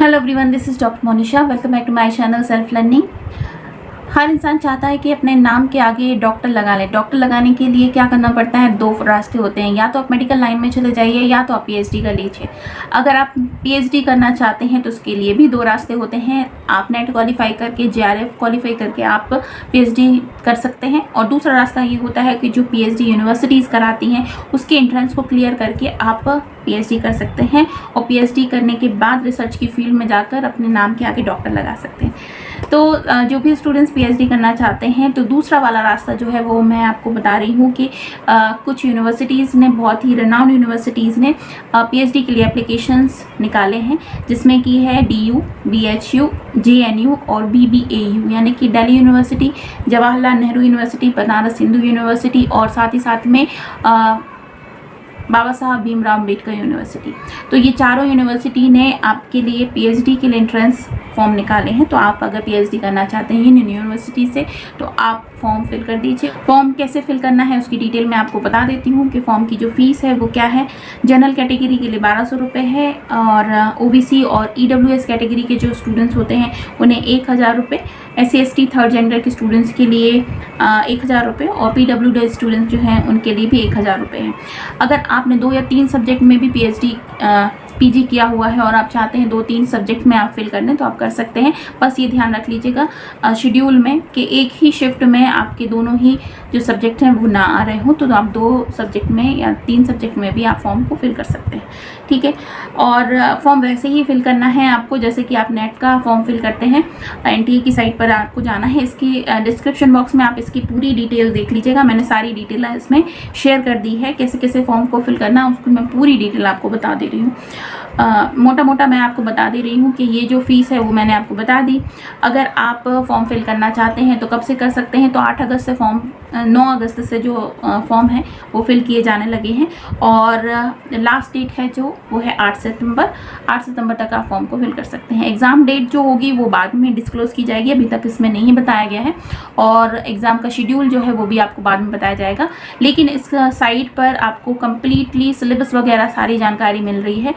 Hello everyone, this is doctor Monisha. Welcome back to my channel self learning. हर इंसान चाहता है कि अपने नाम के आगे डॉक्टर लगा ले। डॉक्टर लगाने के लिए क्या करना पड़ता है? दो रास्ते होते हैं, या तो आप मेडिकल लाइन में चले जाइए या तो आप पीएचडी कर लीजिए। अगर आप पीएचडी करना चाहते हैं तो उसके लिए भी दो रास्ते होते हैं। आप नेट क्वालिफाई करके जेआरएफ क्वालिफाई करके आप पीएचडी कर सकते हैं, और दूसरा रास्ता ये होता है कि जो पीएचडी यूनिवर्सिटीज़ कराती हैं उसके एंट्रेंस को क्लियर करके आप पीएचडी कर सकते हैं, और पीएचडी करने के बाद रिसर्च की फील्ड में जाकर अपने नाम के आगे डॉक्टर लगा सकते हैं। तो जो भी स्टूडेंट्स पीएचडी करना चाहते हैं तो दूसरा वाला रास्ता जो है वो मैं आपको बता रही हूँ कि कुछ यूनिवर्सिटीज़ ने, बहुत ही रेनाउंड यूनिवर्सिटीज़ ने पीएचडी के लिए एप्लीकेशंस निकाले हैं, जिसमें कि है DU, BHU, JNU और BBAU, यानी कि Delhi university, Jawaharlal Nehru university, Banaras Hindu university और साथ ही साथ में बाबा साहब भीमराव अम्बेडकर यूनिवर्सिटी। तो ये चारों यूनिवर्सिटी ने आपके लिए पीएचडी के लिए एंट्रेंस फॉर्म निकाले हैं। तो आप अगर पीएचडी करना चाहते हैं इन यूनिवर्सिटी से तो आप फॉर्म फिल कर दीजिए। फॉर्म कैसे फिल करना है उसकी डिटेल मैं आपको बता देती हूँ कि फॉर्म की जो फीस है वो क्या है। जनरल कैटेगरी के लिए 1200 रुपये है, और OBC और EWS कैटेगरी के जो स्टूडेंट्स होते हैं उन्हें 1000 रुपये, SC/ST थर्ड जेंडर के स्टूडेंट्स के लिए 1000 रुपये, और PWD स्टूडेंट्स जो हैं उनके लिए भी 1000 रुपये हैं। अगर आपने 2 या 3 सब्जेक्ट में भी PG किया हुआ है और आप चाहते हैं 2-3 सब्जेक्ट में आप फिल कर दें तो आप कर सकते हैं। बस ये ध्यान रख लीजिएगा शेड्यूल में कि एक ही शिफ्ट में आपके दोनों ही जो सब्जेक्ट हैं वो ना आ रहे हो, तो आप 2 सब्जेक्ट में या 3 सब्जेक्ट में भी आप फॉर्म को फिल कर सकते हैं, ठीक है। और फॉर्म वैसे ही फिल करना है आपको जैसे कि आप नेट का फॉर्म फिल करते हैं। NTA की साइट पर आपको जाना है। इसकी डिस्क्रिप्शन बॉक्स में आप इसकी पूरी डिटेल देख लीजिएगा। मैंने सारी डिटेल इसमें शेयर कर दी है, कैसे कैसे फॉर्म को फिल करना उसको मैं पूरी डिटेल आपको बता दे रही हूँ। मोटा मोटा मैं आपको बता दे रही हूँ कि ये जो फीस है वो मैंने आपको बता दी। अगर आप फॉर्म फिल करना चाहते हैं तो कब से कर सकते हैं? तो 8 अगस्त से 9 अगस्त से जो फॉर्म है वो फिल किए जाने लगे हैं, और लास्ट डेट है जो वो है 8 सितंबर तक आप फॉर्म को फिल कर सकते हैं। एग्ज़ाम डेट जो होगी वो बाद में डिस्क्लोज़ की जाएगी, अभी तक इसमें नहीं बताया गया है, और एग्ज़ाम का शेड्यूल जो है वो भी आपको बाद में बताया जाएगा। लेकिन इस साइट पर आपको कम्प्लीटली सिलेबस वगैरह सारी जानकारी मिल रही है।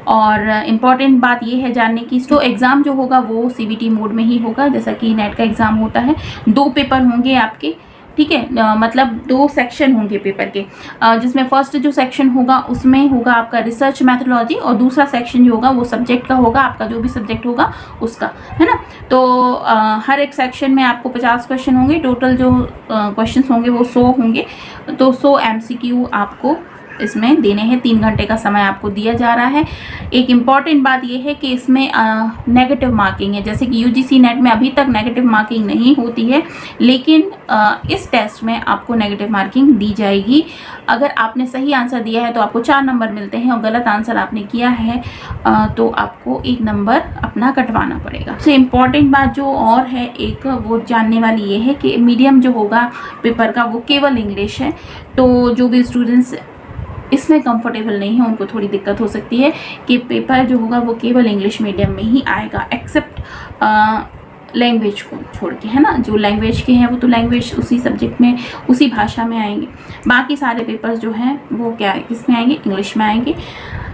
और इम्पॉर्टेंट बात ये है जानने की, तो एग्ज़ाम जो होगा वो CBT मोड में ही होगा, जैसा कि नेट का एग्ज़ाम होता है। 2 पेपर होंगे आपके, ठीक है, मतलब 2 सेक्शन होंगे पेपर के, जिसमें फर्स्ट जो सेक्शन होगा उसमें होगा आपका रिसर्च मैथोलॉजी, और दूसरा सेक्शन जो होगा वो सब्जेक्ट का होगा, आपका जो भी सब्जेक्ट होगा उसका, है ना। तो हर एक सेक्शन में आपको 50 क्वेश्चन होंगे। टोटल जो क्वेश्चन होंगे वो 100 होंगे। तो 100 MCQ आपको इसमें देने हैं। 3 घंटे का समय आपको दिया जा रहा है। एक इम्पॉर्टेंट बात यह है कि इसमें नेगेटिव मार्किंग है, जैसे कि UGC नेट में अभी तक नेगेटिव मार्किंग नहीं होती है, लेकिन इस टेस्ट में आपको नेगेटिव मार्किंग दी जाएगी। अगर आपने सही आंसर दिया है तो आपको 4 नंबर मिलते हैं, और गलत आंसर आपने किया है तो आपको 1 नंबर अपना कटवाना पड़ेगा। तो इम्पॉर्टेंट बात जो और है एक वो जानने वाली ये है कि मीडियम जो होगा पेपर का वो केवल इंग्लिश है। तो जो भी स्टूडेंट्स इसमें कंफर्टेबल नहीं है उनको थोड़ी दिक्कत हो सकती है कि पेपर जो होगा वो केवल इंग्लिश मीडियम में ही आएगा, एक्सेप्ट लैंग्वेज को छोड़ के, है ना। जो लैंग्वेज के हैं वो तो लैंग्वेज उसी सब्जेक्ट में, उसी भाषा में आएंगे। बाकी सारे पेपर्स जो हैं वो क्या है, किस में आएंगे? इंग्लिश में आएंगे।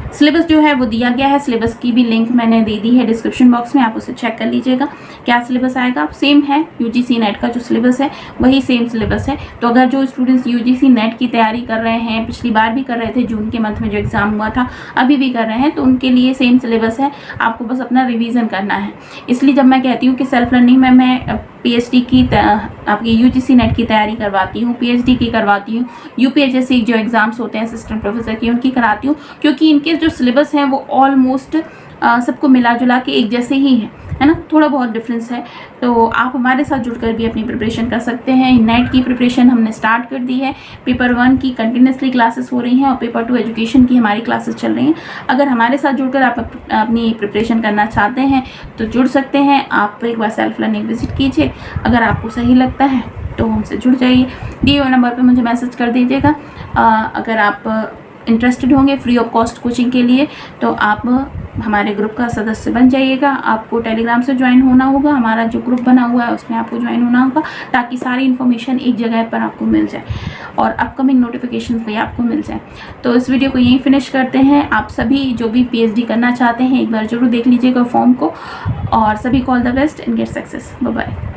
सिलेबस जो है वो दिया गया है, सिलेबस की भी लिंक मैंने दे दी है डिस्क्रिप्शन बॉक्स में, आप उसे चेक कर लीजिएगा क्या सिलेबस आएगा। सेम है UGC नेट का जो सिलेबस है वही सेम सिलेबस है। तो अगर जो स्टूडेंट्स UGC नेट की तैयारी कर रहे हैं, पिछली बार भी कर रहे थे, जून के मंथ में जो एग्ज़ाम हुआ था, अभी भी कर रहे हैं, तो उनके लिए सेम सिलेबस है। आपको बस अपना रिविज़न करना है। इसलिए जब मैं कहती हूँ कि सेल्फ लर्निंग में मैं PhD की आपकी UGC नेट की तैयारी करवाती हूँ, PhD की करवाती हूँ, UPHSC जो एग्ज़ाम्स होते हैं असिस्टेंट प्रोफेसर की उनकी कराती हूँ, क्योंकि इनके जो सिलेबस हैं वो ऑलमोस्ट सबको मिला जुला के एक जैसे ही है ना, थोड़ा बहुत डिफरेंस है। तो आप हमारे साथ जुड़कर भी अपनी प्रिपरेशन कर सकते हैं। नेट की प्रिपरेशन हमने स्टार्ट कर दी है। पेपर 1 की कंटिन्यूसली क्लासेस हो रही हैं, और पेपर 2 एजुकेशन की हमारी क्लासेस चल रही हैं। अगर हमारे साथ जुड़कर आप अपनी प्रिपरेशन करना चाहते हैं तो जुड़ सकते हैं। आप एक बार सेल्फ लर्निंग विजिट कीजिए, अगर आपको सही लगता है तो हमसे जुड़ जाइए। दिए हुए नंबर पर मुझे मैसेज कर दीजिएगा। अगर आप इंटरेस्टेड होंगे फ्री ऑफ कॉस्ट कोचिंग के लिए तो आप हमारे ग्रुप का सदस्य बन जाइएगा। आपको टेलीग्राम से ज्वाइन होना होगा, हमारा जो ग्रुप बना हुआ है उसमें आपको ज्वाइन होना होगा ताकि सारी इन्फॉर्मेशन एक जगह पर आपको मिल जाए और अपकमिंग नोटिफिकेशन भी आपको मिल जाए। तो इस वीडियो को यहीं फिनिश करते हैं। आप सभी जो भी पीएचडी करना चाहते हैं एक बार जरूर देख लीजिएगा फॉर्म को, और सभी को all the best and get success. Bye bye.